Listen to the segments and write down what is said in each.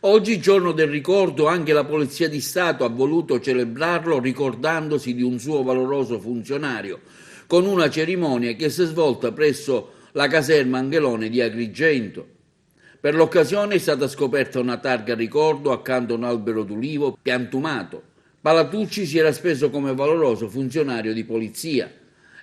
Oggi, giorno del ricordo, anche la Polizia di Stato ha voluto celebrarlo ricordandosi di un suo valoroso funzionario, con una cerimonia che si è svolta presso la caserma Angelone di Agrigento. Per l'occasione è stata scoperta una targa ricordo accanto a un albero d'ulivo piantumato. Palatucci si era speso come valoroso funzionario di polizia.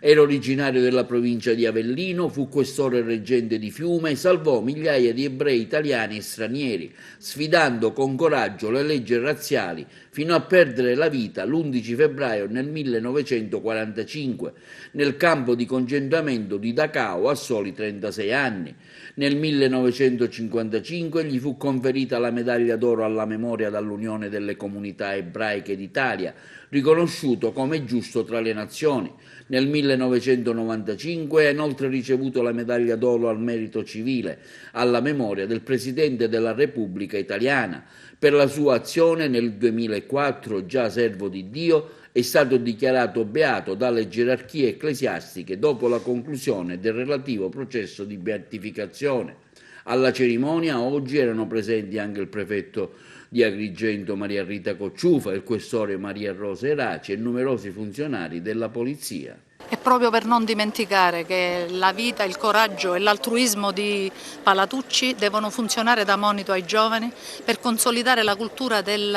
Era originario della provincia di Avellino, fu questore reggente di Fiume e salvò migliaia di ebrei italiani e stranieri, sfidando con coraggio le leggi razziali fino a perdere la vita l'11 febbraio nel 1945 nel campo di concentramento di Dachau a soli 36 anni. Nel 1955 gli fu conferita la medaglia d'oro alla memoria dall'Unione delle Comunità Ebraiche d'Italia, riconosciuto come giusto tra le nazioni. Nel 1995 ha inoltre ricevuto la medaglia d'oro al merito civile alla memoria del Presidente della Repubblica Italiana. Per la sua azione nel 2004, già servo di Dio, è stato dichiarato beato dalle gerarchie ecclesiastiche dopo la conclusione del relativo processo di beatificazione. Alla cerimonia oggi erano presenti anche il prefetto di Agrigento Maria Rita Cocciufa, il questore Maria Rosa Eraci e numerosi funzionari della polizia. È proprio per non dimenticare che la vita, il coraggio e l'altruismo di Palatucci devono funzionare da monito ai giovani per consolidare la cultura del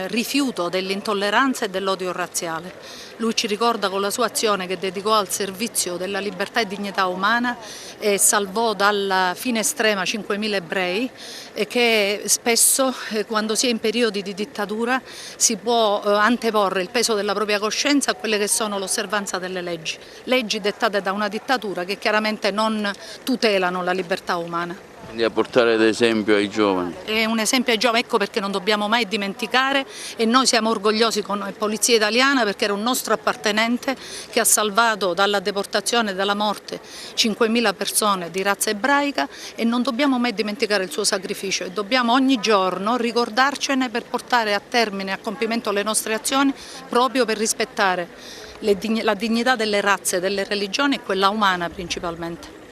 rifiuto dell'intolleranza e dell'odio razziale. Lui ci ricorda con la sua azione che dedicò al servizio della libertà e dignità umana e salvò dalla fine estrema 5.000 ebrei e che spesso quando si è in periodi di dittatura si può anteporre il peso della propria coscienza a quelle che sono l'osservanza delle leggi dettate da una dittatura che chiaramente non tutelano la libertà umana. Quindi a portare ad esempio ai giovani. È un esempio ai giovani, ecco perché non dobbiamo mai dimenticare e noi siamo orgogliosi come Polizia Italiana perché era un nostro appartenente che ha salvato dalla deportazione e dalla morte 5.000 persone di razza ebraica e non dobbiamo mai dimenticare il suo sacrificio e dobbiamo ogni giorno ricordarcene per portare a termine, a compimento le nostre azioni proprio per rispettare la dignità delle razze, delle religioni e quella umana principalmente.